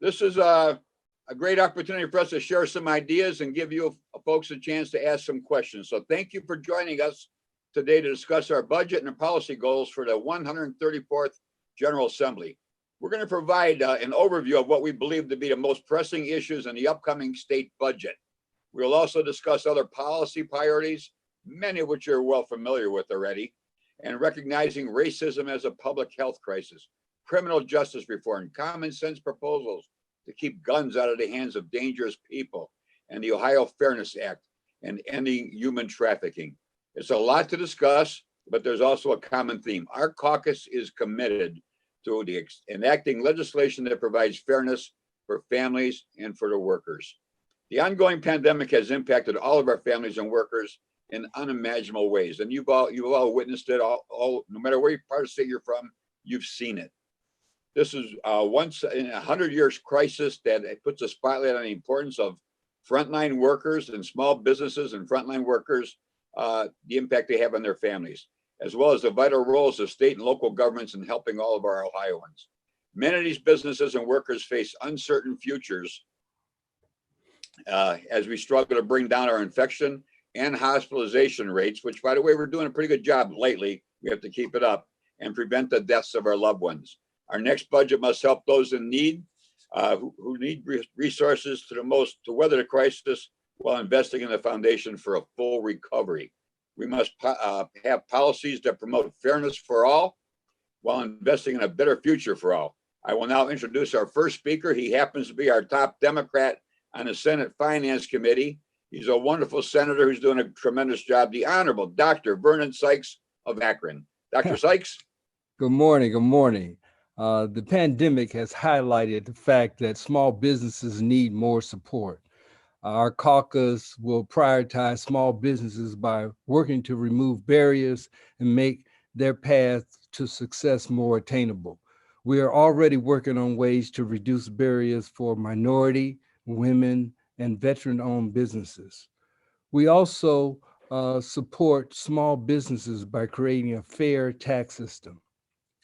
This is a great opportunity for us to share some ideas and give you folks a chance to ask some questions. So thank you for joining us today to discuss our budget and policy goals for the 134th General Assembly. We're going to provide an overview of what we believe to be the most pressing issues in the upcoming state budget. We'll also discuss other policy priorities, many of which you're well familiar with already, and recognizing racism as a public health crisis, criminal justice reform, common sense proposals to keep guns out of the hands of dangerous people, and the Ohio Fairness Act, and ending human trafficking. It's a lot to discuss, but there's also a common theme. Our caucus is committed to enacting legislation that provides fairness for families and for the workers. The ongoing pandemic has impacted all of our families and workers in unimaginable ways, and you've all witnessed it. No matter where part of the state you're from, you've seen it. This is once in a 100 years crisis that puts a spotlight on the importance of frontline workers and small businesses and frontline workers, the impact they have on their families, as well as the vital roles of state and local governments in helping all of our Ohioans. Many of these businesses and workers face uncertain futures as we struggle to bring down our infection and hospitalization rates, which, by the way, we're doing a pretty good job lately. We have to keep it up and prevent the deaths of our loved ones. Our next budget must help those in need who need resources to weather the crisis while investing in the foundation for a full recovery. We must have policies that promote fairness for all while investing in a better future for all. I will now introduce our first speaker. He happens to be our top Democrat on the Senate Finance Committee. He's a wonderful senator who's doing a tremendous job, the Honorable Dr. Vernon Sykes of Akron. Dr. Sykes? Good morning. Good morning. The pandemic has highlighted the fact that small businesses need more support. Our caucus will prioritize small businesses by working to remove barriers and make their path to success more attainable. We are already working on ways to reduce barriers for minority, women, and veteran-owned businesses. We also support small businesses by creating a fair tax system.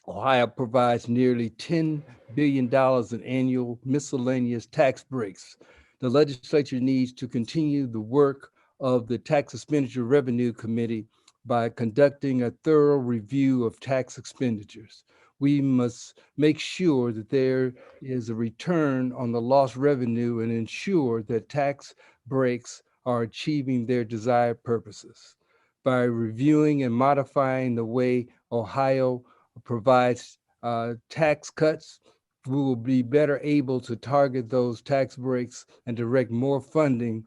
Ohio provides nearly $10 billion in annual miscellaneous tax breaks. The legislature needs to continue the work of the Tax Expenditure Revenue Committee by conducting a thorough review of tax expenditures. We must make sure that there is a return on the lost revenue and ensure that tax breaks are achieving their desired purposes. By reviewing and modifying the way Ohio provides tax cuts, we will be better able to target those tax breaks and direct more funding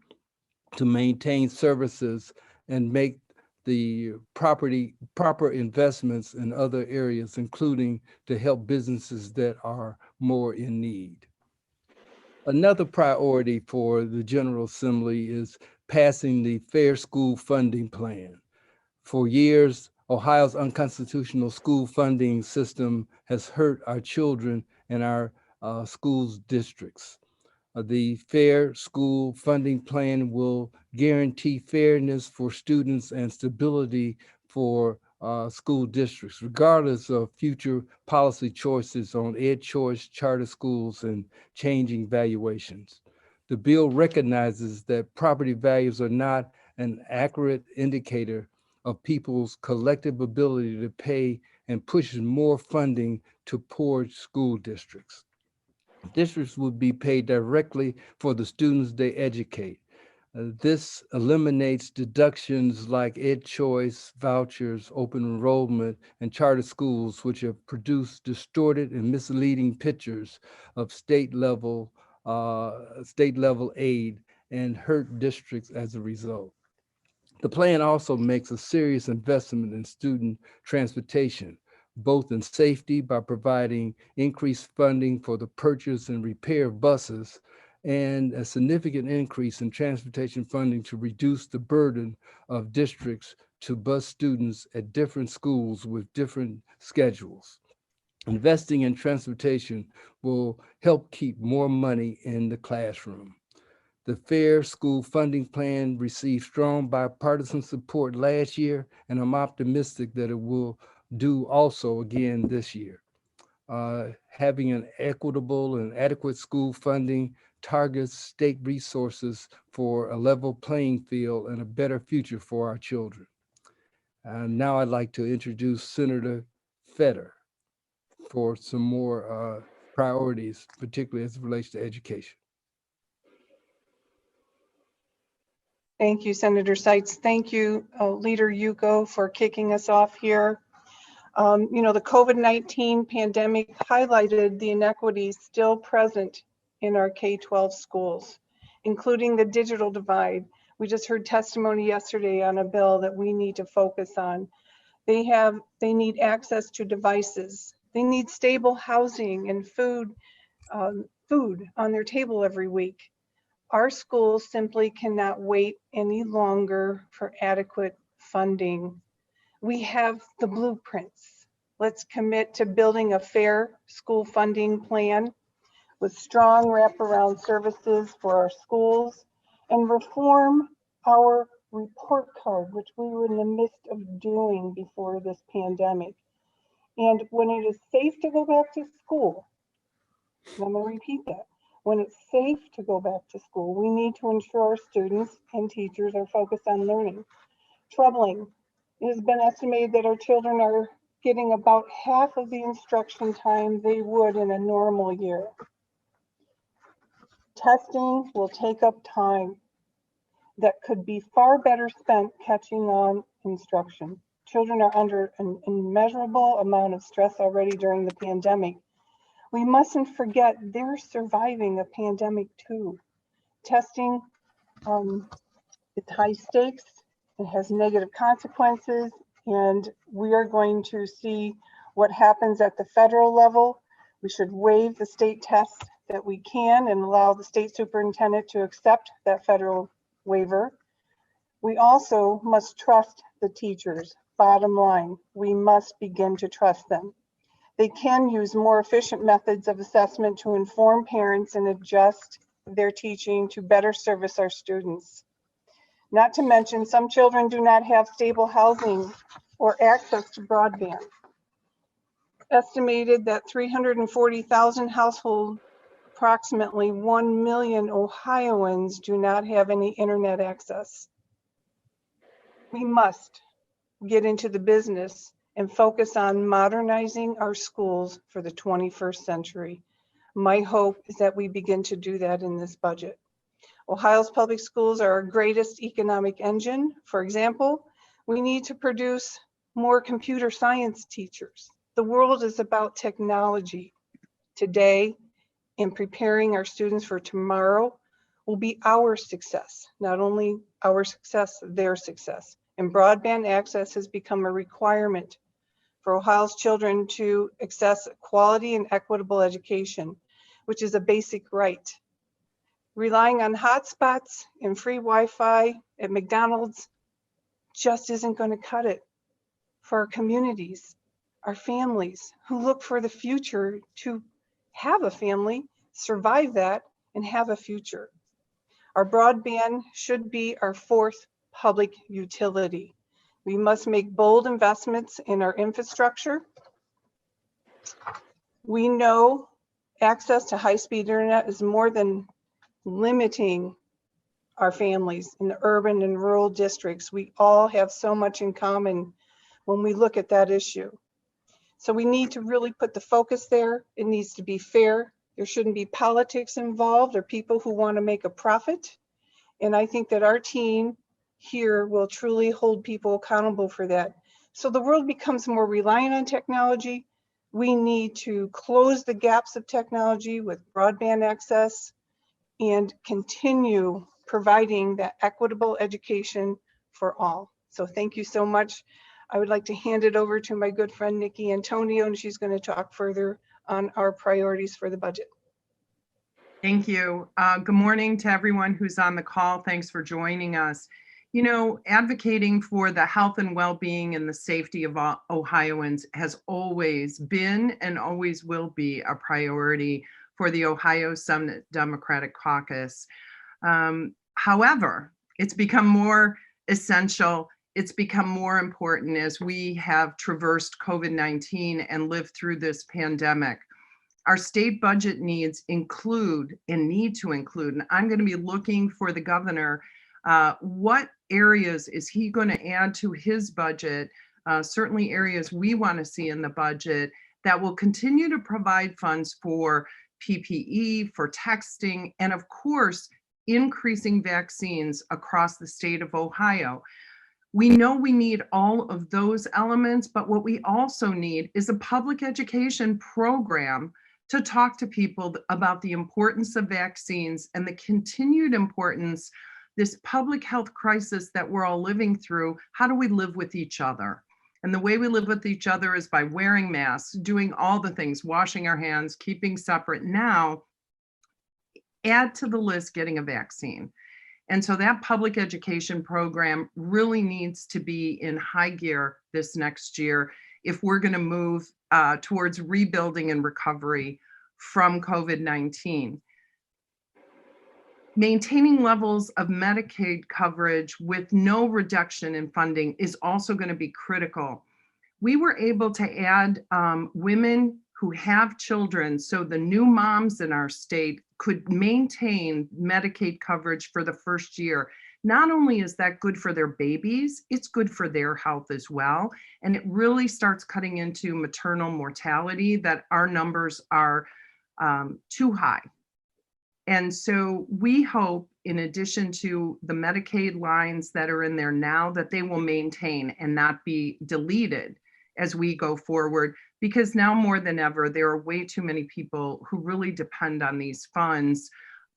to maintain services and make the proper investments in other areas, including to help businesses that are more in need. Another priority for the General Assembly is passing the Fair School Funding Plan. For years, Ohio's unconstitutional school funding system has hurt our children and our schools districts. The Fair School Funding Plan will guarantee fairness for students and stability for school districts, regardless of future policy choices on ed choice, charter schools, and changing valuations. The bill recognizes that property values are not an accurate indicator of people's collective ability to pay and pushes more funding to poor school districts. Districts would be paid directly for the students they educate. This eliminates deductions like ed choice, vouchers, open enrollment, and charter schools, which have produced distorted and misleading pictures of state level aid and hurt districts as a result. The plan also makes a serious investment in student transportation, both in safety by providing increased funding for the purchase and repair of buses, and a significant increase in transportation funding to reduce the burden of districts to bus students at different schools with different schedules. Investing in transportation will help keep more money in the classroom. The Fair School Funding Plan received strong bipartisan support last year, and I'm optimistic that it will do also again this year. having an equitable and adequate school funding targets state resources for a level playing field and a better future for our children. And now I'd like to introduce Senator Fetter for some more priorities, particularly as it relates to education. Thank you, Senator Sykes. Thank you, Leader Yuko, for kicking us off here. The COVID-19 pandemic highlighted the inequities still present in our K-12 schools, including the digital divide. We just heard testimony yesterday on a bill that we need to focus on. They need access to devices. They need stable housing and food on their table every week. Our schools simply cannot wait any longer for adequate funding. We have the blueprints. Let's commit to building a fair school funding plan with strong wraparound services for our schools and reform our report card, which we were in the midst of doing before this pandemic. And when it is safe to go back to school, and I'm going to repeat that, when it's safe to go back to school, we need to ensure our students and teachers are focused on learning. Troubling, it has been estimated that our children are getting about half of the instruction time they would in a normal year. Testing will take up time that could be far better spent catching on instruction. Children are under an immeasurable amount of stress already during the pandemic. We mustn't forget they're surviving a pandemic too. Testing, it's high stakes, it has negative consequences, and we are going to see what happens at the federal level. We should waive the state tests that we can and allow the state superintendent to accept that federal waiver. We also must trust the teachers. Bottom line, we must begin to trust them. They can use more efficient methods of assessment to inform parents and adjust their teaching to better service our students. Not to mention, some children do not have stable housing or access to broadband. Estimated that 340,000 households, approximately 1 million Ohioans, do not have any internet access. We must get into the business and focus on modernizing our schools for the 21st century. My hope is that we begin to do that in this budget. Ohio's public schools are our greatest economic engine. For example, we need to produce more computer science teachers. The world is about technology. Today, in preparing our students for tomorrow, will be our success, not only our success, their success. And broadband access has become a requirement for Ohio's children to access quality and equitable education, which is a basic right. Relying on hotspots and free Wi-Fi at McDonald's just isn't going to cut it for our communities, our families who look for the future to have a family, survive that, and have a future. Our broadband should be our fourth public utility. We must make bold investments in our infrastructure. We know access to high-speed internet is more than limiting our families in the urban and rural districts. We all have so much in common when we look at that issue. So we need to really put the focus there. It needs to be fair. There shouldn't be politics involved or people who want to make a profit. And I think that our team here will truly hold people accountable for that. So the world becomes more reliant on technology. We need to close the gaps of technology with broadband access and continue providing that equitable education for all. So thank you so much. I would like to hand it over to my good friend, Nikki Antonio, and she's going to talk further on our priorities for the budget. Thank you. Good morning to everyone who's on the call. Thanks for joining us. You know, advocating for the health and well-being and the safety of all Ohioans has always been and always will be a priority for the Ohio Senate Democratic Caucus. However, it's become more essential. It's become more important as we have traversed COVID-19 and lived through this pandemic. Our state budget needs include and need to include, and I'm going to be looking for the governor, what areas is he going to add to his budget, certainly areas we want to see in the budget that will continue to provide funds for PPE, for texting, and of course, increasing vaccines across the state of Ohio. We know we need all of those elements, but what we also need is a public education program to talk to people about the importance of vaccines and the continued importance, this public health crisis that we're all living through. How do we live with each other? And the way we live with each other is by wearing masks, doing all the things, washing our hands, keeping separate. Now, add to the list getting a vaccine. And so that public education program really needs to be in high gear this next year if we're going to move towards rebuilding and recovery from COVID-19. Maintaining levels of Medicaid coverage with no reduction in funding is also going to be critical. We were able to add women who have children, so the new moms in our state could maintain Medicaid coverage for the first year. Not only is that good for their babies, it's good for their health as well. And it really starts cutting into maternal mortality, that our numbers are too high. And so we hope, in addition to the Medicaid lines that are in there now, that they will maintain and not be deleted as we go forward, because now more than ever, there are way too many people who really depend on these funds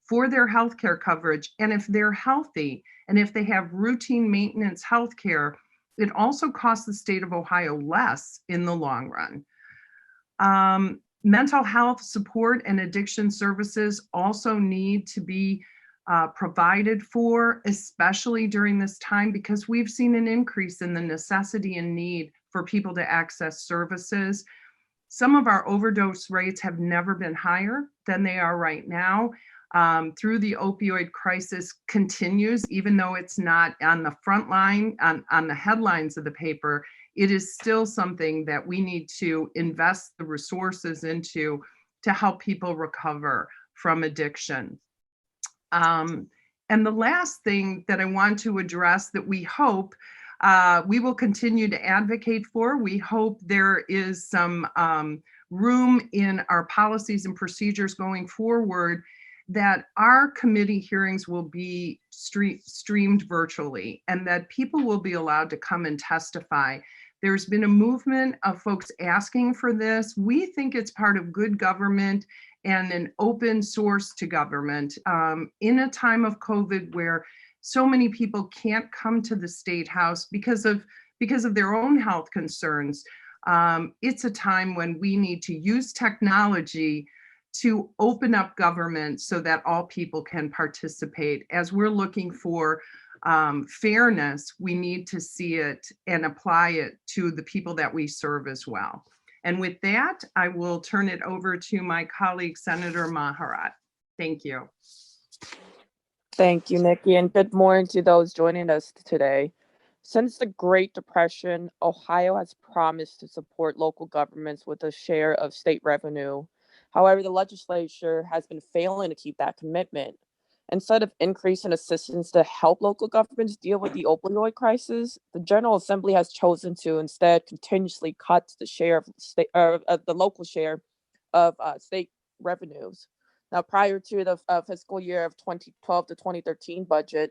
for their healthcare coverage. And if they're healthy and if they have routine maintenance healthcare, it also costs the state of Ohio less in the long run. Mental health support and addiction services also need to be provided for, especially during this time, because we've seen an increase in the necessity and need for people to access services. Some of our overdose rates have never been higher than they are right now. Through the opioid crisis continues, even though it's not on the front line, on the headlines of the paper, it is still something that we need to invest the resources into to help people recover from addiction. And the last thing that I want to address that we hope we will continue to advocate for, we hope there is some room in our policies and procedures going forward that our committee hearings will be streamed virtually and that people will be allowed to come and testify. There's been a movement of folks asking for this. We think it's part of good government and an open source to government in a time of COVID where so many people can't come to the State House because of their own health concerns. It's a time when we need to use technology to open up government so that all people can participate. As we're looking for fairness, we need to see it and apply it to the people that we serve as well. And with that, I will turn it over to my colleague, Senator Maharat. Thank you. Thank you, Nikki, and good morning to those joining us today. Since the Great Depression, Ohio has promised to support local governments with a share of state revenue. However, the legislature has been failing to keep that commitment. Instead of increasing assistance to help local governments deal with the opioid crisis, the General Assembly has chosen to instead continuously cut the share of the local share of state revenues. Now, prior to the fiscal year of 2012 to 2013 budget,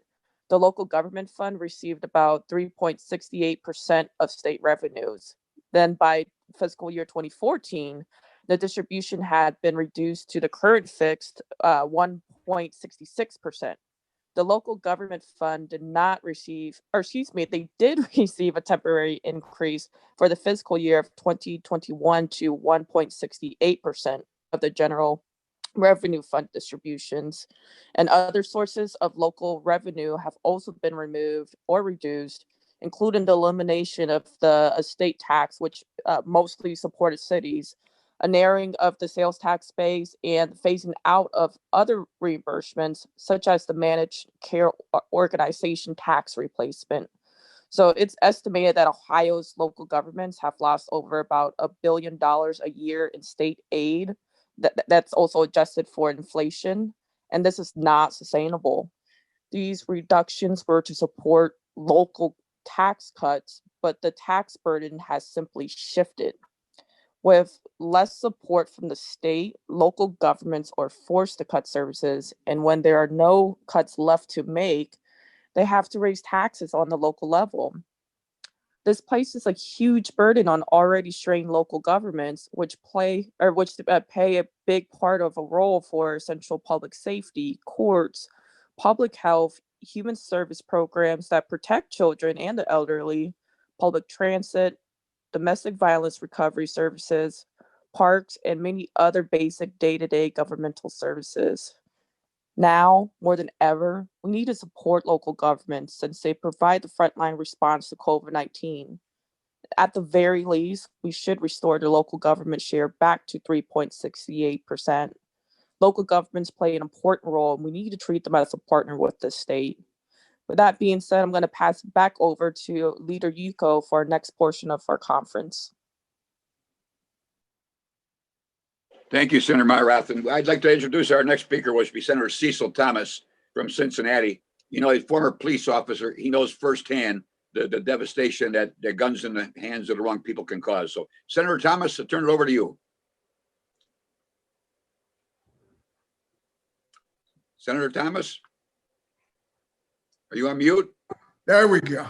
the local government fund received about 3.68% of state revenues. Then by fiscal year 2014, the distribution had been reduced to the current fixed 1.66%. The local government fund did not receive, or excuse me, they did receive a temporary increase for the fiscal year of 2021 to 1.68% of the general revenue fund distributions, and other sources of local revenue have also been removed or reduced, including the elimination of the estate tax, which mostly supported cities, a narrowing of the sales tax base, and phasing out of other reimbursements, such as the managed care organization tax replacement. So it's estimated that Ohio's local governments have lost over about $1 billion a year in state aid that's also adjusted for inflation, and this is not sustainable. These reductions were to support local tax cuts, but the tax burden has simply shifted. With less support from the state, local governments are forced to cut services, and when there are no cuts left to make, they have to raise taxes on the local level. This places a huge burden on already strained local governments, which pay a big part of a role for essential public safety, courts, public health, human service programs that protect children and the elderly, public transit, domestic violence recovery services, parks, and many other basic day-to-day governmental services. Now, more than ever, we need to support local governments since they provide the frontline response to COVID-19. At the very least, we should restore the local government share back to 3.68%. Local governments play an important role, and we need to treat them as a partner with the state. With that being said, I'm going to pass it back over to Leader Yuko for our next portion of our conference. Thank you, Senator Myrath. And I'd like to introduce our next speaker, which will be Senator Cecil Thomas from Cincinnati. You know, a former police officer. He knows firsthand the devastation that guns in the hands of the wrong people can cause. So, Senator Thomas, I'll turn it over to you. Senator Thomas, are you on mute? There we go.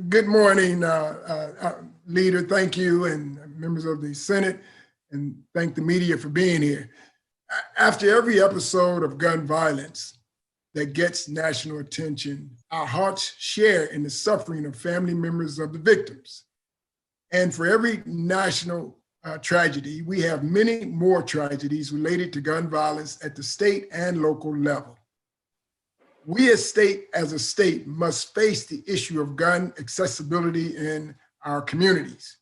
Good morning, Leader. Thank you, and members of the Senate, and thank the media for being here. After every episode of gun violence that gets national attention, our hearts share in the suffering of family members of the victims. And for every national tragedy, we have many more tragedies related to gun violence at the state and local level. We as a state must face the issue of gun accessibility in our communities.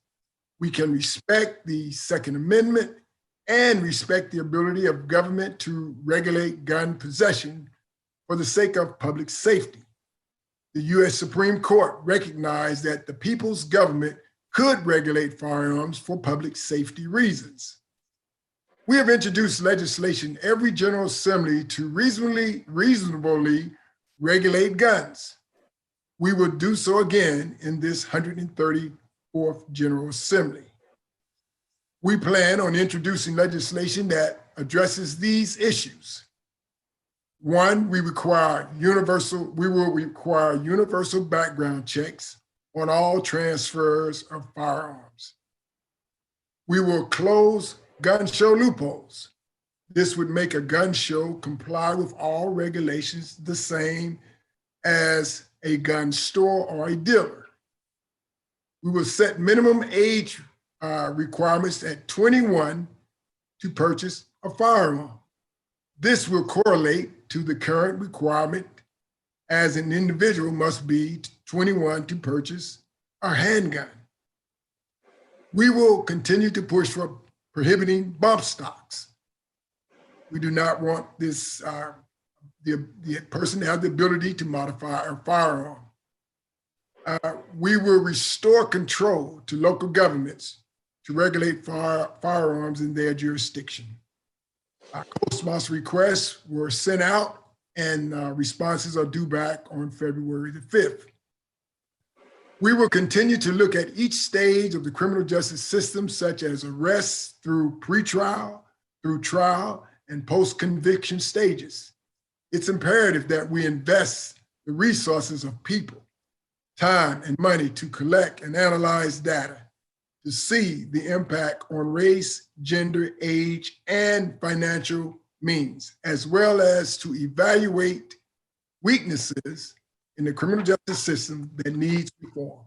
We can respect the Second Amendment and respect the ability of government to regulate gun possession for the sake of public safety. The U.S. Supreme Court recognized that the people's government could regulate firearms for public safety reasons. We have introduced legislation every General Assembly to reasonably regulate guns. We will do so again in this 134th General Assembly. We plan on introducing legislation that addresses these issues. One, we will require universal background checks on all transfers of firearms. We will close gun show loopholes. This would make a gun show comply with all regulations the same as a gun store or a dealer. We will set minimum age requirements at 21 to purchase a firearm. This will correlate to the current requirement as an individual must be 21 to purchase a handgun. We will continue to push for prohibiting bump stocks. We do not want this the person to have the ability to modify a firearm. We will restore control to local governments to regulate firearms in their jurisdiction. Our co-sponsor requests were sent out and responses are due back on February the 5th. We will continue to look at each stage of the criminal justice system, such as arrests through pretrial, through trial, and post-conviction stages. It's imperative that we invest the resources of people, time, and money to collect and analyze data to see the impact on race, gender, age, and financial means, as well as to evaluate weaknesses in the criminal justice system that needs reform.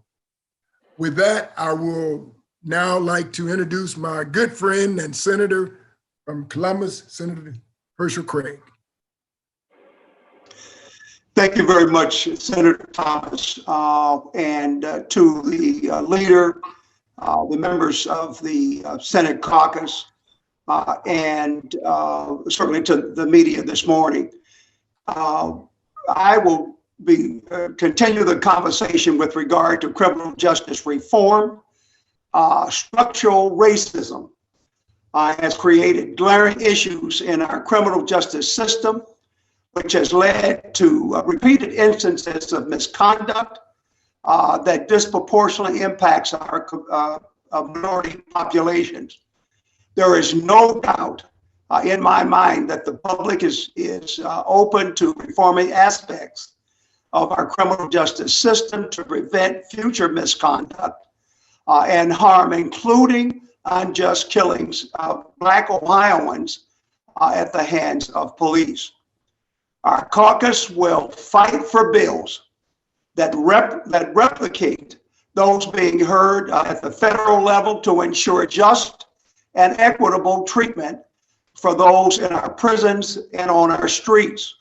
With that, I will now like to introduce my good friend and senator from Columbus, Senator Herschel Craig. Thank you very much, Senator Thomas, and to the leader, the members of the Senate caucus, and certainly to the media this morning. I will continue the conversation with regard to criminal justice reform. structural racism has created glaring issues in our criminal justice system, which has led to repeated instances of misconduct that disproportionately impacts our minority populations. There is no doubt in my mind that the public is open to reforming aspects of our criminal justice system to prevent future misconduct and harm, including unjust killings of Black Ohioans at the hands of police. Our caucus will fight for bills that replicate those being heard at the federal level to ensure just and equitable treatment for those in our prisons and on our streets.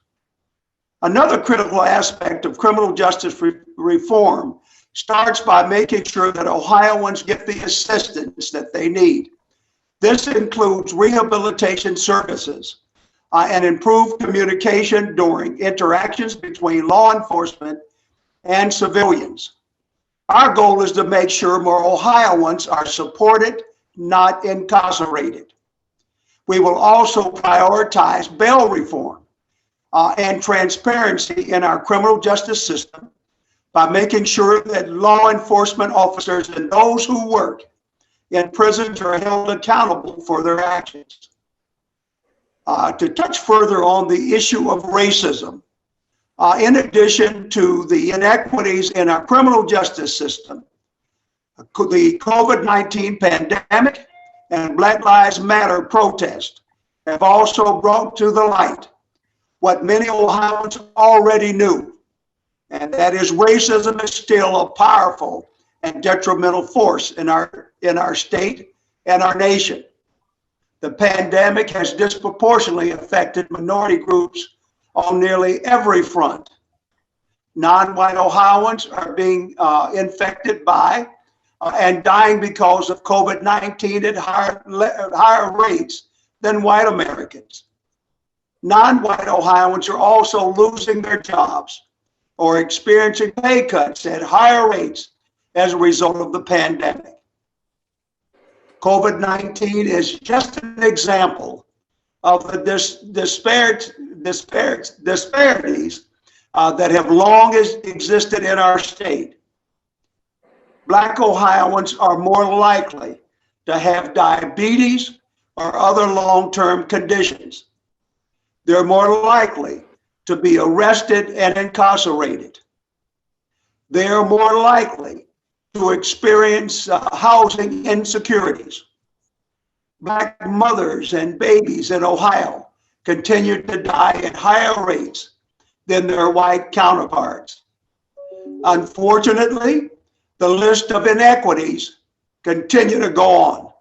Another critical aspect of criminal justice reform starts by making sure that Ohioans get the assistance that they need. This includes rehabilitation services and improved communication during interactions between law enforcement and civilians. Our goal is to make sure more Ohioans are supported, not incarcerated. We will also prioritize bail reform and transparency in our criminal justice system by making sure that law enforcement officers and those who work in prisons are held accountable for their actions. To touch further on the issue of racism, in addition to the inequities in our criminal justice system, the COVID-19 pandemic and Black Lives Matter protest have also brought to the light what many Ohioans already knew, and that is racism is still a powerful and detrimental force in our state and our nation. The pandemic has disproportionately affected minority groups on nearly every front. Non-white Ohioans are being infected by and dying because of COVID-19 at higher rates than white Americans. Non-white Ohioans are also losing their jobs or experiencing pay cuts at higher rates as a result of the pandemic. COVID-19 is just an example of the disparities that have long existed in our state. Black Ohioans are more likely to have diabetes or other long-term conditions. They're more likely to be arrested and incarcerated. They are more likely to experience housing insecurities. Black mothers and babies in Ohio continue to die at higher rates than their white counterparts. Unfortunately, the list of inequities continue to go on.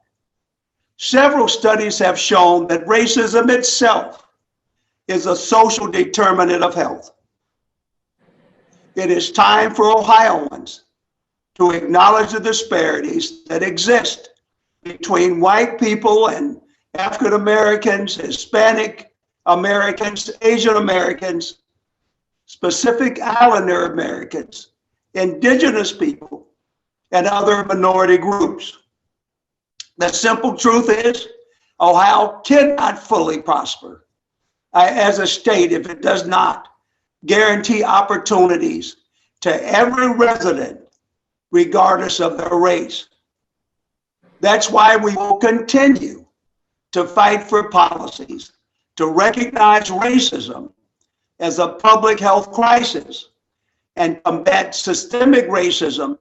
Several studies have shown that racism itself is a social determinant of health. It is time for Ohioans to acknowledge the disparities that exist between white people and African Americans, Hispanic Americans, Asian Americans, Pacific Islander Americans, indigenous people, and other minority groups. The simple truth is, Ohio cannot fully prosper as a state if it does not guarantee opportunities to every resident, regardless of their race. That's why we will continue to fight for policies to recognize racism as a public health crisis and combat systemic racism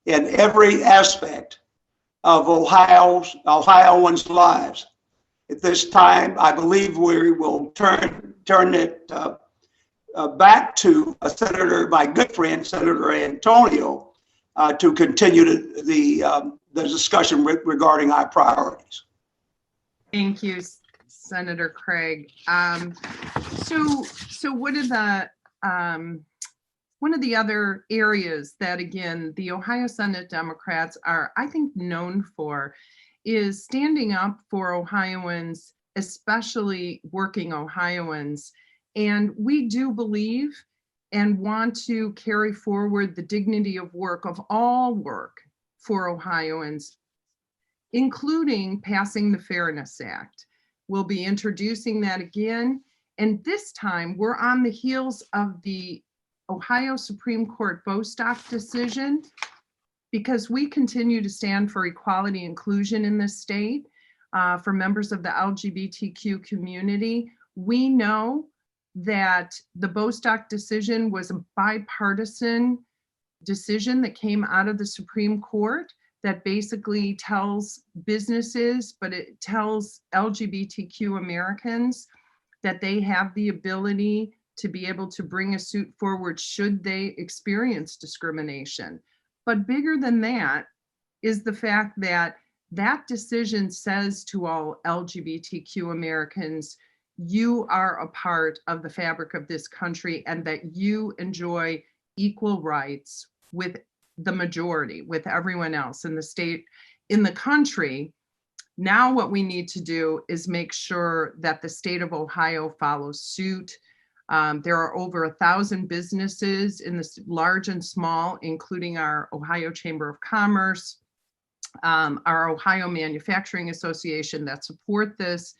in every aspect of Ohioans' lives. At this time, I believe we will turn it back to my good friend, Senator Antonio, to continue the discussion regarding our priorities. Thank you, Senator Craig. So one of the other areas that, again, the Ohio Senate Democrats are, I think, known for is standing up for Ohioans, especially working Ohioans. And we do believe and want to carry forward the dignity of work, of all work for Ohioans, including passing the Fairness Act. We'll be introducing that again. And this time we're on the heels of the Ohio Supreme Court Bostock decision, because we continue to stand for equality inclusion in this state for members of the LGBTQ community. We know that the Bostock decision was a bipartisan decision that came out of the Supreme Court that basically tells businesses, but it tells LGBTQ Americans that they have the ability to be able to bring a suit forward should they experience discrimination. But bigger than that is the fact that that decision says to all LGBTQ Americans, you are a part of the fabric of this country and that you enjoy equal rights with the majority, with everyone else in the state, in the country. Now what we need to do is make sure that the state of Ohio follows suit. There are over 1,000 businesses in the large and small, including our Ohio Chamber of Commerce, our Ohio Manufacturing Association that support this.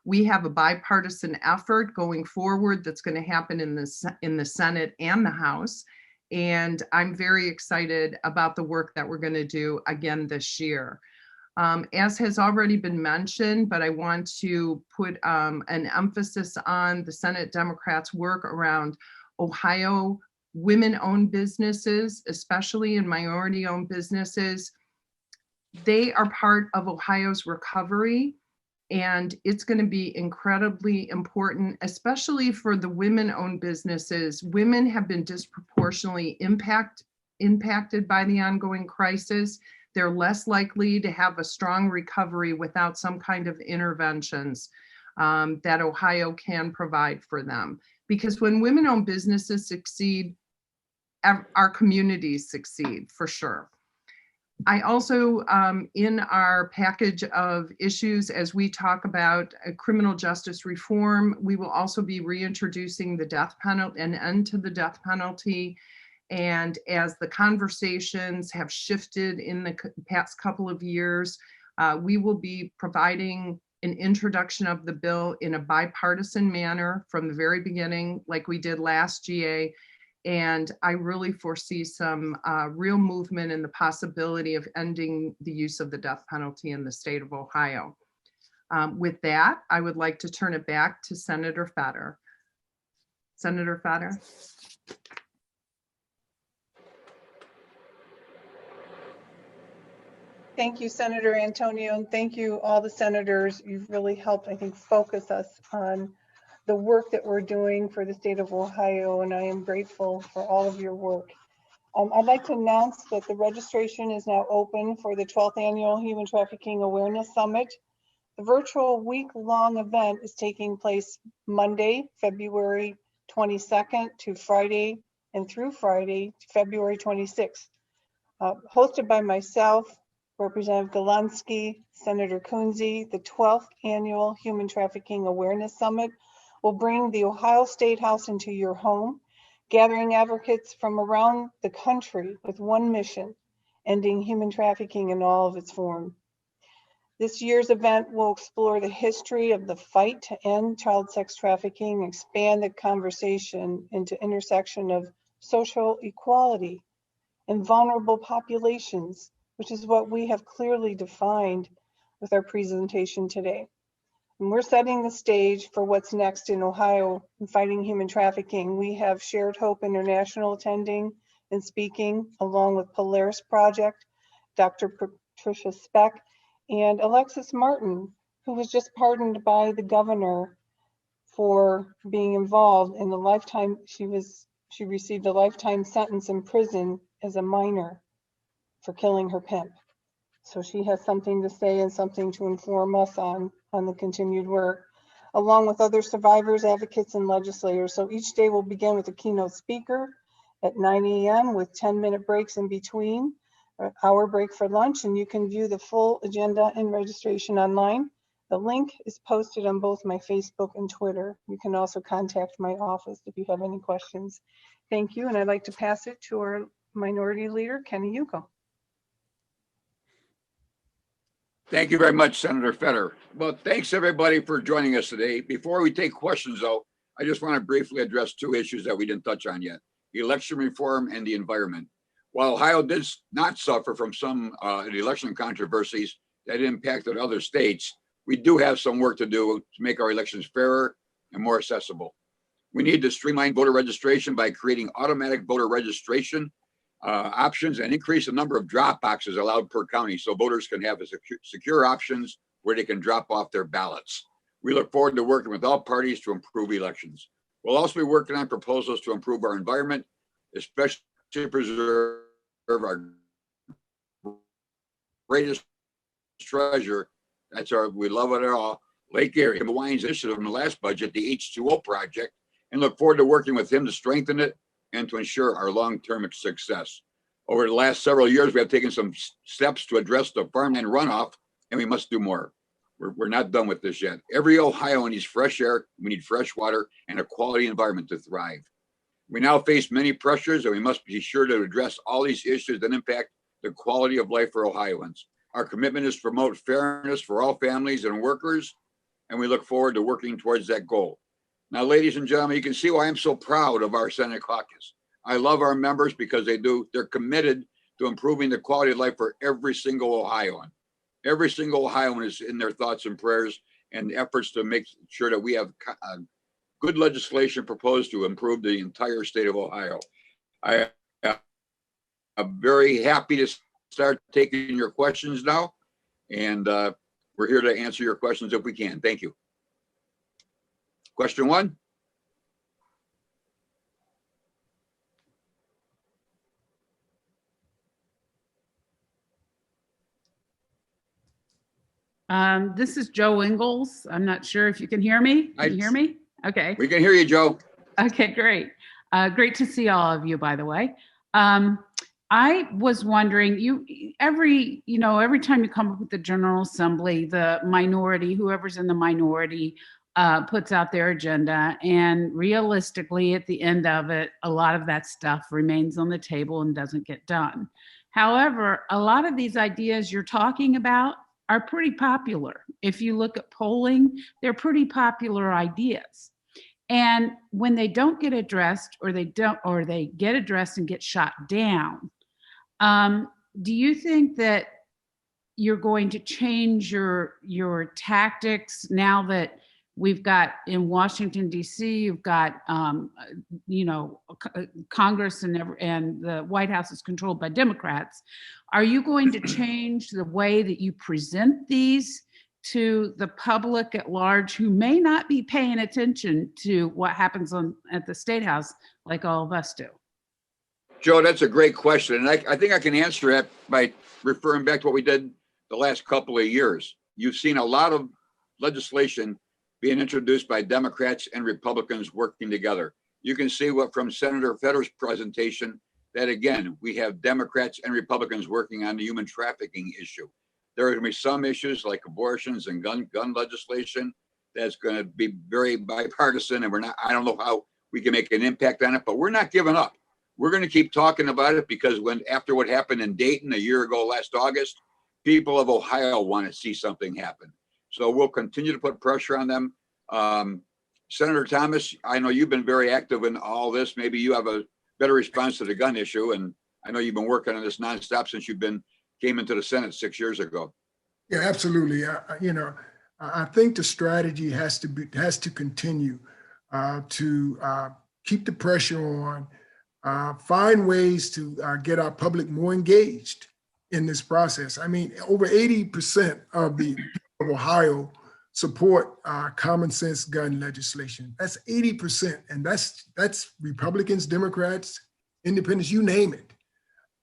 We have a bipartisan effort going forward that's going to happen in the Senate and the House. And I'm very excited about the work that we're going to do again this year. As has already been mentioned, but I want to put an emphasis on the Senate Democrats' work around Ohio women-owned businesses, especially in minority-owned businesses. They are part of Ohio's recovery, and it's going to be incredibly important, especially for the women-owned businesses. Women have been disproportionately impacted by the ongoing crisis. They're less likely to have a strong recovery without some kind of interventions that Ohio can provide for them. Because when women-owned businesses succeed, our communities succeed for sure. I also, in our package of issues, as we talk about criminal justice reform, we will also be reintroducing the death penalty, an end to the death penalty. And as the conversations have shifted in the past couple of years, we will be providing an introduction of the bill in a bipartisan manner from the very beginning, like we did last GA. And I really foresee some real movement in the possibility of ending the use of the death penalty in the state of Ohio. With that, I would like to turn it back to Senator Fetter. Senator Fetter. Thank you, Senator Antonio, and thank you all the senators. You've really helped, I think, focus us on the work that we're doing for the state of Ohio, and I am grateful for all of your work. I'd like to announce that the registration is now open for the 12th Annual Human Trafficking Awareness Summit. The virtual week-long event is taking place Monday, February 22nd to Friday, and through Friday, February 26th. Hosted by myself, Representative Galansky, Senator Kunze. The 12th Annual Human Trafficking Awareness Summit will bring the Ohio State House into your home, gathering advocates from around the country with one mission: ending human trafficking in all of its forms. This year's event will explore the history of the fight to end child sex trafficking, expand the conversation into intersection of social equality and vulnerable populations, which is what we have clearly defined with our presentation today. And we're setting the stage for what's next in Ohio in fighting human trafficking. We have Shared Hope International attending and speaking, along with Polaris Project, Dr. Patricia Speck, and Alexis Martin, who was just pardoned by the governor for being involved in the lifetime. She received a lifetime sentence in prison as a minor for killing her pimp. So she has something to say and something to inform us on the continued work, along with other survivors, advocates, and legislators. So each day will begin with a keynote speaker at 9 a.m. with 10-minute breaks in between, an hour break for lunch, and you can view the full agenda and registration online. The link is posted on both my Facebook and Twitter. You can also contact my office if you have any questions. Thank you, and I'd like to pass it to our Minority Leader, Kenny Yuko. Thank you very much, Senator Fetter. Well, thanks everybody for joining us today. Before we take questions though, I just want to briefly address two issues that we didn't touch on yet: election reform and the environment. While Ohio did not suffer from some election controversies that impacted other states, we do have some work to do to make our elections fairer and more accessible. We need to streamline voter registration by creating automatic voter registration options and increase the number of drop boxes allowed per county so voters can have a secure options where they can drop off their ballots. We look forward to working with all parties to improve elections. We'll also be working on proposals to improve our environment, especially preserve our greatest treasure. We love it all, Lake Erie. Hawaiian's initiative in the last budget, the H2O project, and look forward to working with him to strengthen it and to ensure our long-term success. Over the last several years, we have taken some steps to address the farmland runoff, and we must do more. We're not done with this yet. Every Ohioan needs fresh air, we need fresh water, and a quality environment to thrive. We now face many pressures, and we must be sure to address all these issues that impact the quality of life for Ohioans. Our commitment is to promote fairness for all families and workers, and we look forward to working towards that goal. Now, ladies and gentlemen, you can see why I'm so proud of our Senate caucus. I love our members because they're committed to improving the quality of life for every single Ohioan. Every single Ohioan is in their thoughts and prayers and efforts to make sure that we have good legislation proposed to improve the entire state of Ohio. I'm very happy to start taking your questions now, and we're here to answer your questions if we can. Thank you. Question one. This is Joe Ingles. I'm not sure if you can hear me. Can you hear me? Okay. We can hear you, Joe. Okay, great. Great to see all of you, by the way. I was wondering, every time you come up with the General Assembly, the minority, whoever's in the minority, puts out their agenda, and realistically, at the end of it, a lot of that stuff remains on the table and doesn't get done. However, a lot of these ideas you're talking about are pretty popular. If you look at polling, they're pretty popular ideas. And when they don't get addressed, or they get addressed and get shot down, do you think that you're going to change your tactics now that we've got in Washington, D.C., you've got, Congress and the White House is controlled by Democrats? Are you going to change the way that you present these to the public at large who may not be paying attention to what happens at the State House like all of us do? Joe, that's a great question. And I think I can answer that by referring back to what we did the last couple of years. You've seen a lot of legislation being introduced by Democrats and Republicans working together. You can see from Senator Fetter's presentation that, again, we have Democrats and Republicans working on the human trafficking issue. There are going to be some issues like abortions and gun legislation that's going to be very bipartisan, and I don't know how we can make an impact on it, but we're not giving up. We're going to keep talking about it because after what happened in Dayton a year ago last August, people of Ohio want to see something happen. So we'll continue to put pressure on them. Senator Thomas, I know you've been very active in all this. Maybe you have a better response to the gun issue, and I know you've been working on this nonstop since you came into the Senate 6 years ago. Yeah, absolutely. I think the strategy has to continue to keep the pressure on, find ways to get our public more engaged in this process. I mean, over 80% of the people of Ohio support common sense gun legislation. That's 80%, and that's Republicans, Democrats, independents, you name it.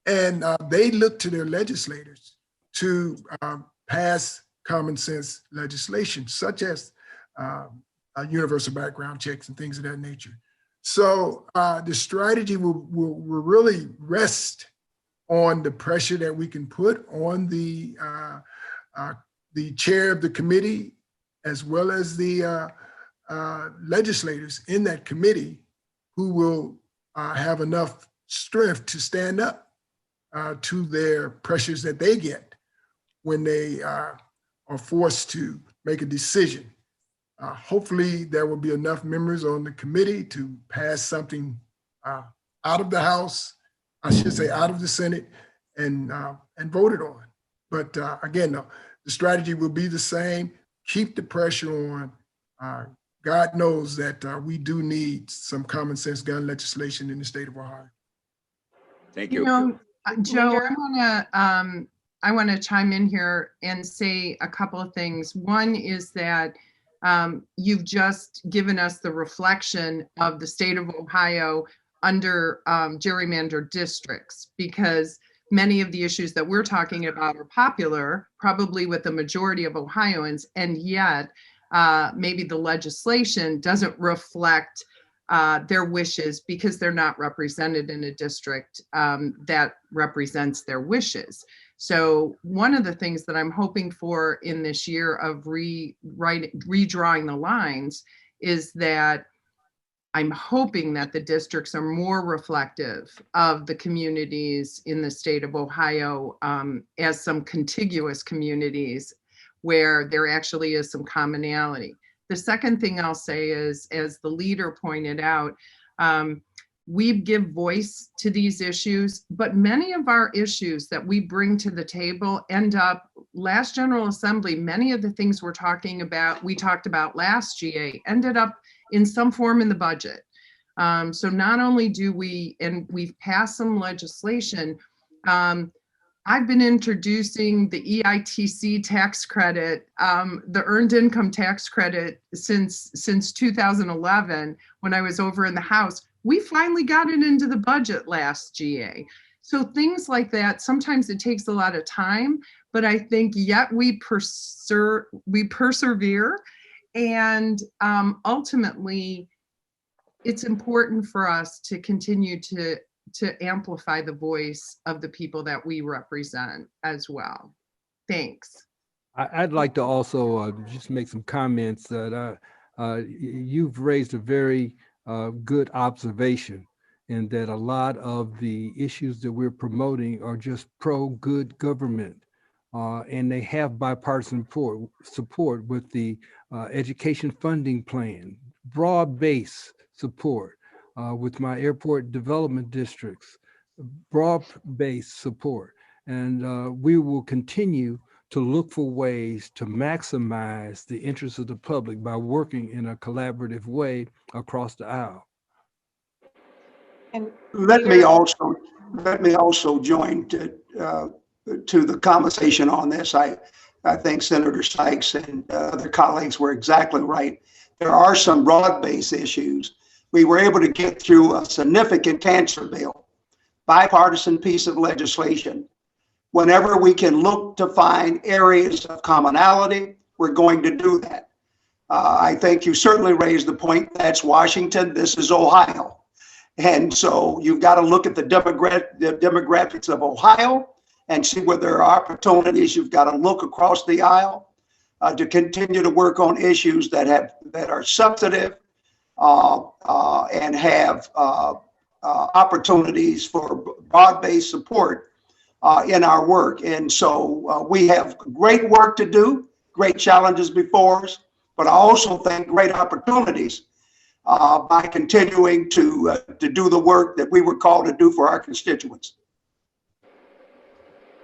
And they look to their legislators to pass common sense legislation, such as universal background checks and things of that nature. So the strategy will really rest on the pressure that we can put on the chair of the committee, as well as the legislators in that committee, who will have enough strength to stand up to their pressures that they get when they are forced to make a decision. Hopefully there will be enough members on the committee to pass something out of the House, I should say out of the Senate, and voted on. But again, the strategy will be the same. Keep the pressure on. God knows that we do need some common sense gun legislation in the state of Ohio. Thank You you. know, Joe, Mayor? I want to chime in here and say a couple of things. One is that you've just given us the reflection of the state of Ohio under gerrymandered districts, because many of the issues that we're talking about are popular, probably with the majority of Ohioans, and yet maybe the legislation doesn't reflect their wishes because they're not represented in a district that represents their wishes. So one of the things that I'm hoping for in this year of redrawing the lines is that I'm hoping that the districts are more reflective of the communities in the state of Ohio as some contiguous communities where there actually is some commonality. The second thing I'll say is, as the leader pointed out, we give voice to these issues, but many of our issues that we bring to the table end up, last General Assembly, many of the things we talked about last GA, ended up in some form in the budget. So not only do we've passed some legislation, I've been introducing the EITC tax credit, the earned income tax credit since 2011 when I was over in the House. We finally got it into the budget last GA. So things like that, sometimes it takes a lot of time, but I think yet we persevere, and ultimately it's important for us to continue to amplify the voice of the people that we represent as well. Thanks. I'd like to also just make some comments that you've raised a very good observation, in that a lot of the issues that we're promoting are just pro-good government, and they have bipartisan support with the education funding plan, broad-based support with my airport development districts, broad-based support. And we will continue to look for ways to maximize the interests of the public by working in a collaborative way across the aisle. And Let me also join to the conversation on this. I think Senator Sykes and other colleagues were exactly right. There are some broad-based issues. We were able to get through a significant cancer bill, bipartisan piece of legislation. Whenever we can look to find areas of commonality, we're going to do that. I think you certainly raised the point, that's Washington, this is Ohio. And so you've got to look at the demographics of Ohio and see where there are opportunities. You've got to look across the aisle to continue to work on issues that are substantive and have opportunities for broad-based support in our work. And so we have great work to do, great challenges before us, but I also think great opportunities by continuing to do the work that we were called to do for our constituents.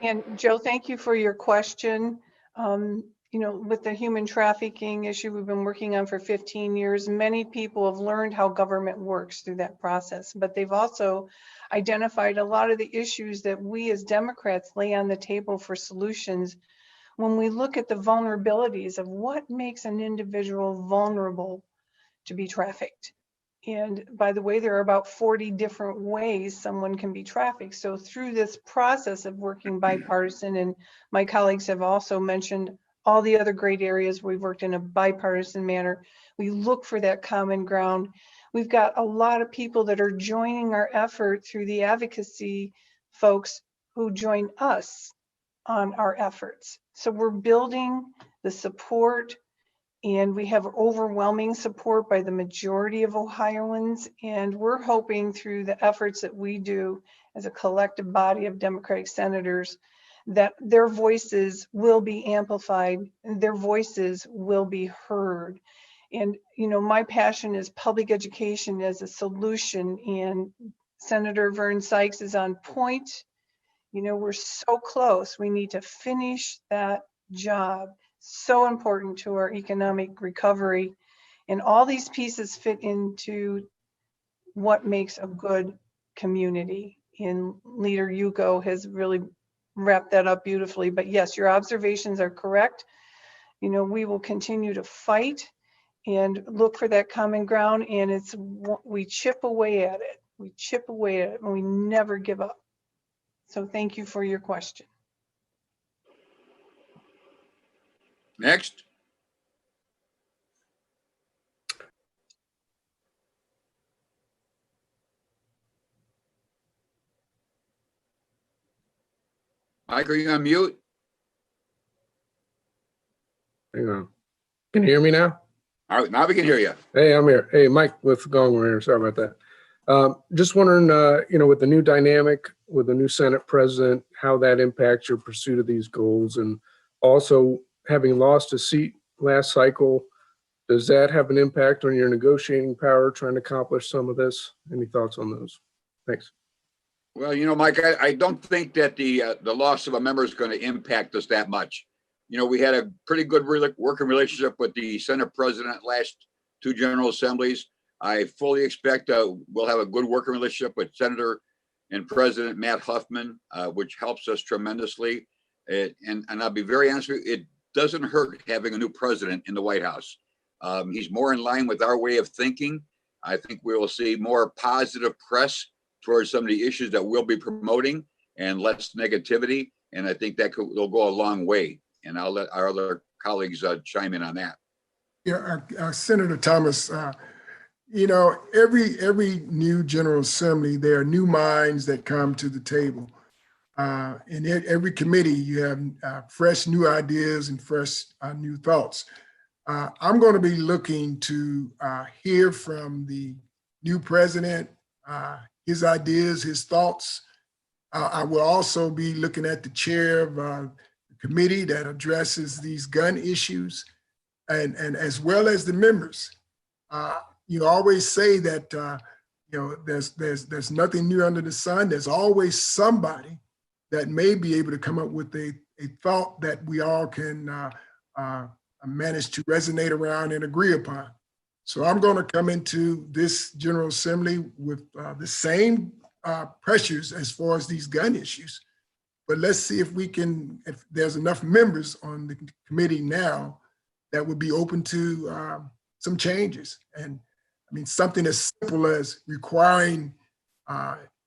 And Joe, thank you for your question. You know, with the human trafficking issue we've been working on for 15 years, many people have learned how government works through that process, but they've also identified a lot of the issues that we as Democrats lay on the table for solutions when we look at the vulnerabilities of what makes an individual vulnerable to be trafficked. And by the way, there are about 40 different ways someone can be trafficked. So through this process of working bipartisan, and my colleagues have also mentioned all the other great areas we've worked in a bipartisan manner, we look for that common ground. We've got a lot of people that are joining our effort through the advocacy folks who join us on our efforts. So we're building the support, and we have overwhelming support by the majority of Ohioans. And we're hoping through the efforts that we do as a collective body of Democratic senators that their voices will be amplified, their voices will be heard. And, you know, my passion is public education as a solution, and Senator Vernon Sykes is on point. You know, we're so close. We need to finish that job. So important to our economic recovery. And all these pieces fit into what makes a good community. And Leader Yuko has really wrapped that up beautifully. But yes, your observations are correct. You know, we will continue to fight and look for that common ground, and we chip away at it. We chip away at it, and we never give up. So thank you for your question. Next. Mike, are you on mute? Hang on. Can you hear me now? All right, now we can hear you. Hey, I'm here. Hey, Mike, what's going on here? Sorry about that. Just wondering, you know, with the new dynamic, with the new Senate president, how that impacts your pursuit of these goals, and also having lost a seat last cycle, does that have an impact on your negotiating power trying to accomplish some of this? Any thoughts on those? Thanks. Well, you know, Mike, I don't think that the loss of a member is going to impact us that much. You know, we had a pretty good working relationship with the Senate president last two General Assemblies. I fully expect we'll have a good working relationship with Senator and President Matt Huffman, which helps us tremendously. And I'll be very honest with you, it doesn't hurt having a new president in the White House. He's more in line with our way of thinking. I think we will see more positive press towards some of the issues that we'll be promoting and less negativity. And I think that will go a long way. And I'll let our other colleagues chime in on that. Yeah, Senator Thomas, you know, every new General Assembly, there are new minds that come to the table. In every committee, you have fresh new ideas and fresh new thoughts. I'm going to be looking to hear from the new president, his ideas, his thoughts. I will also be looking at the chair of the committee that addresses these gun issues, and as well as the members. You always say that you know, there's nothing new under the sun. There's always somebody that may be able to come up with a thought that we all can manage to resonate around and agree upon. So I'm going to come into this General Assembly with the same pressures as far as these gun issues. But let's see if there's enough members on the committee now that would be open to some changes. And I mean, something as simple as requiring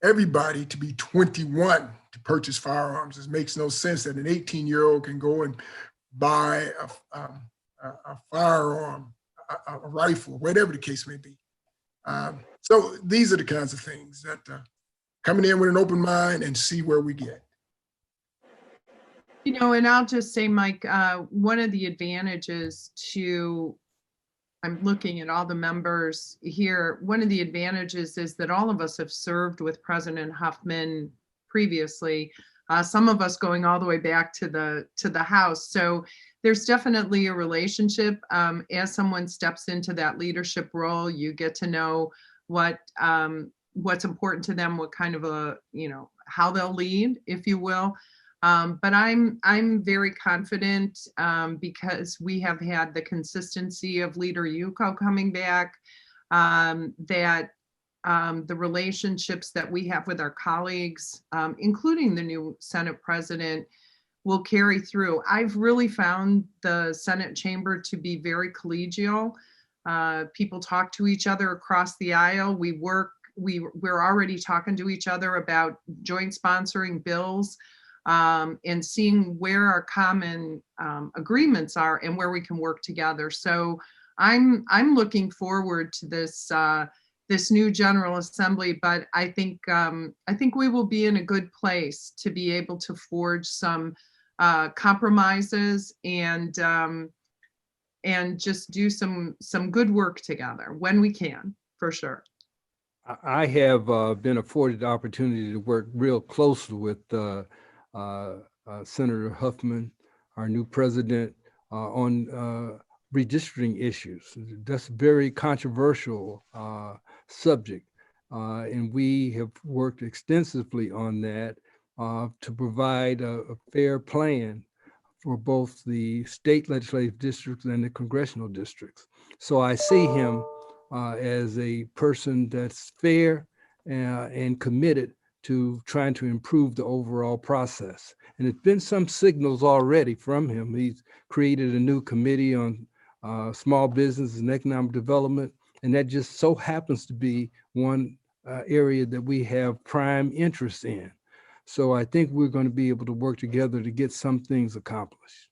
everybody to be 21 to purchase firearms. It makes no sense that an 18-year-old can go and buy a firearm, a rifle, whatever the case may be. So these are the kinds of things that coming in with an open mind and see where we get. You know, and I'll just say, Mike, one of the advantages I'm looking at all the members here, one of the advantages is that all of us have served with President Huffman previously, some of us going all the way back to the House. So there's definitely a relationship. As someone steps into that leadership role, you get to know what's important to them, what kind of how they'll lead, if you will. But I'm very confident because we have had the consistency of Leader Yuko coming back, that the relationships that we have with our colleagues, including the new Senate president, will carry through. I've really found the Senate chamber to be very collegial. People talk to each other across the aisle. We're already talking to each other about joint sponsoring bills. And seeing where our common agreements are and where we can work together. So I'm looking forward to this new General Assembly, but I think we will be in a good place to be able to forge some compromises and just do some good work together when we can, for sure. I have been afforded the opportunity to work real closely with Senator Huffman, our new president, on redistricting issues. That's a very controversial subject. And we have worked extensively on that to provide a fair plan for both the state legislative districts and the congressional districts. So I see him as a person that's fair and committed to trying to improve the overall process. And it's been some signals already from him. He's created a new committee on small business and economic development, and that just so happens to be one area that we have prime interest in. So I think we're going to be able to work together to get some things accomplished.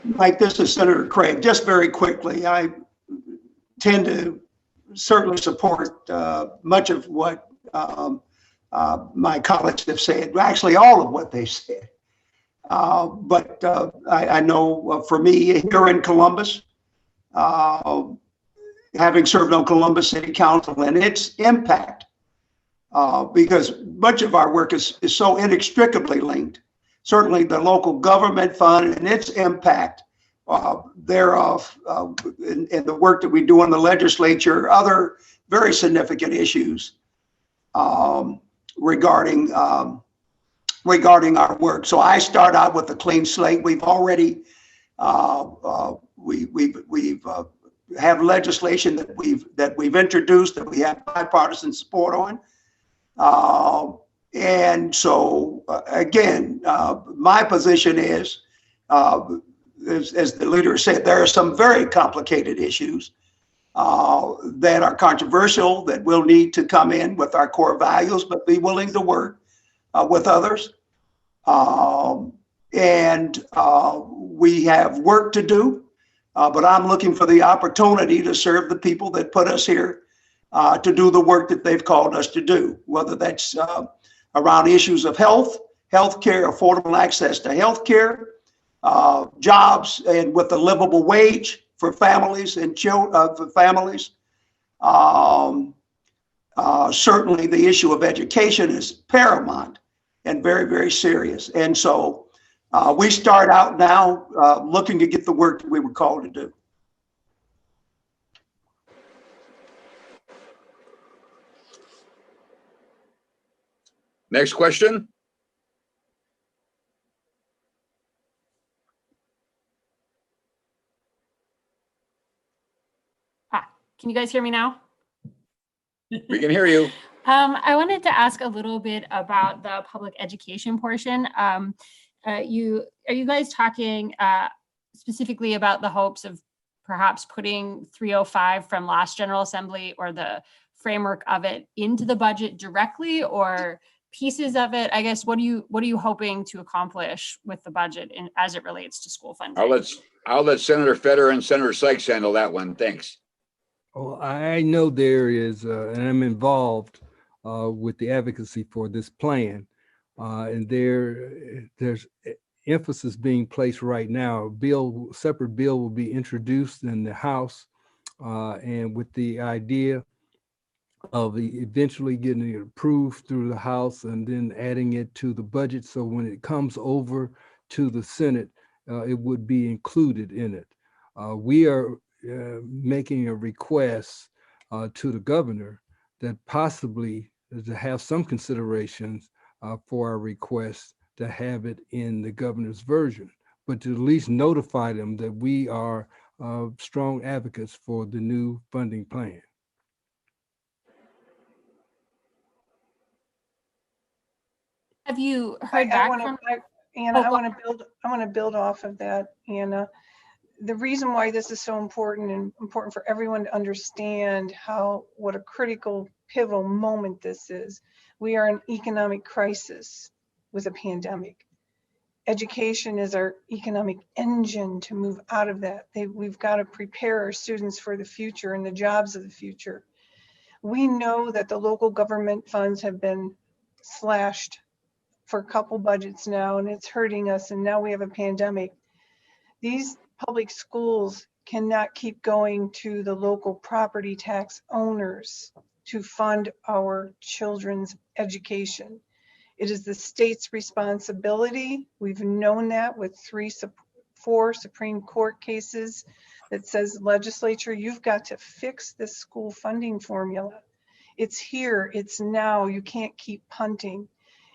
Mike, this is Senator Craig. Just very quickly, I tend to certainly support much of what my colleagues have said, actually all of what they said. But I know for me here in Columbus, having served on Columbus City Council and its impact, because much of our work is so inextricably linked. Certainly the local government fund and its impact thereof, and the work that we do in the legislature, other very significant issues regarding our work. So I start out with a clean slate. We've already we've have legislation that we've introduced that we have bipartisan support on. And so again, my position is, as the leader said, there are some very complicated issues that are controversial that will need to come in with our core values, but be willing to work with others. And we have work to do, but I'm looking for the opportunity to serve the people that put us here to do the work that they've called us to do, whether that's around issues of health, healthcare, affordable access to healthcare, jobs, and with a livable wage for families and for families. Certainly the issue of education is paramount and very, very serious. And so we start out now looking to get the work that we were called to do. Next question. Can you guys hear me now? We can hear you. I wanted to ask a little bit about the public education portion. Are you guys talking specifically about the hopes of perhaps putting 305 from last General Assembly or the framework of it into the budget directly, or pieces of it? I guess what are you hoping to accomplish with the budget as it relates to school funding? I'll let Senator Feder and Senator Sykes handle that one. Thanks. Oh, I know there is, and I'm involved with the advocacy for this plan, and there's emphasis being placed right now. Separate bill will be introduced in the House, and with the idea of eventually getting it approved through the House and then adding it to the budget. So when it comes over to the Senate, it would be included in it. We are making a request to the governor that possibly to have some considerations for our request to have it in the governor's version, but to at least notify them that we are strong advocates for the new funding plan. Have you heard back from Anna? I want to build off of that, Anna. The reason why this is so important and important for everyone to understand what a critical, pivotal moment this is. We are in economic crisis with a pandemic. Education is our economic engine to move out of that. We've got to prepare our students for the future and the jobs of the future. We know that the local government funds have been slashed for a couple budgets now, and it's hurting us, and now we have a pandemic. These public schools cannot keep going to the local property tax owners to fund our children's education. It is the state's responsibility. We've known that with 4 Supreme Court cases that says, legislature, you've got to fix this school funding formula. It's here, it's now, you can't keep punting.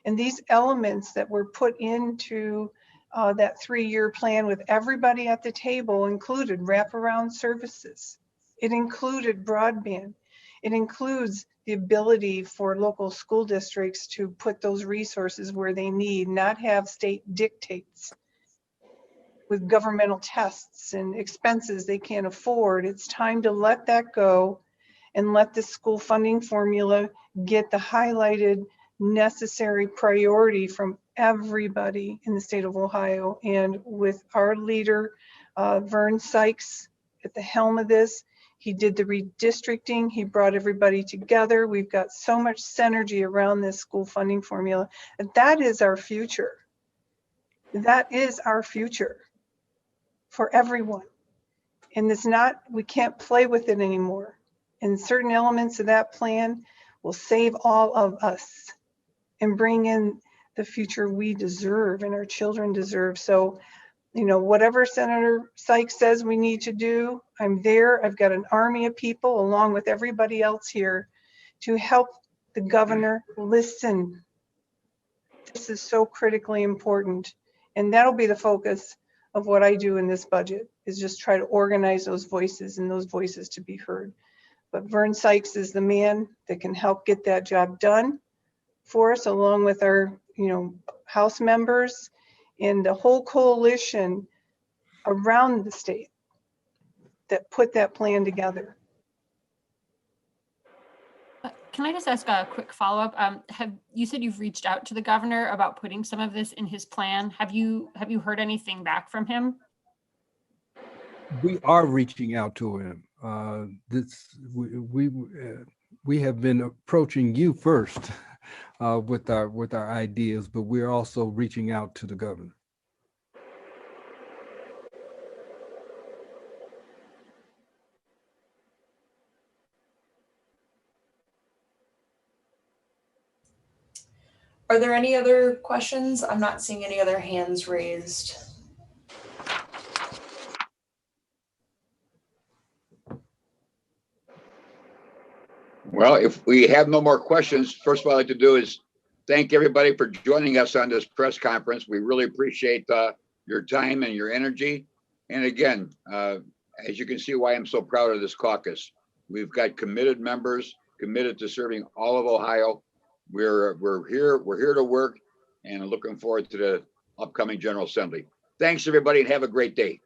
And these elements that were put into that 3-year plan with everybody at the table included wraparound services. It included broadband. It includes the ability for local school districts to put those resources where they need, not have state dictates with governmental tests and expenses they can't afford. It's time to let that go and let the school funding formula get the highlighted necessary priority from everybody in the state of Ohio. And with our leader, Vern Sykes at the helm of this, he did the redistricting. He brought everybody together. We've got so much synergy around this school funding formula. And that is our future. That is our future for everyone. And it's not, we can't play with it anymore. And certain elements of that plan will save all of us and bring in the future we deserve and our children deserve. So, you know, whatever Senator Sykes says we need to do, I'm there. I've got an army of people along with everybody else here to help the governor listen. This is so critically important. And that'll be the focus of what I do in this budget, is just try to organize those voices and those voices to be heard. But Vern Sykes is the man that can help get that job done for us, along with our, you know, House members and the whole coalition around the state that put that plan together. Can I just ask a quick follow-up? You said you've reached out to the governor about putting some of this in his plan. Have you heard anything back from him? We are reaching out to him. We have been approaching you first with our ideas, but we're also reaching out to the governor. Are there any other questions? I'm not seeing any other hands raised. Well, if we have no more questions, first of all, I'd like to do is thank everybody for joining us on this press conference. We really appreciate your time and your energy. And again, as you can see why I'm so proud of this caucus. We've got committed members committed to serving all of Ohio. We're here to work and looking forward to the upcoming General Assembly. Thanks, everybody, and have a great day.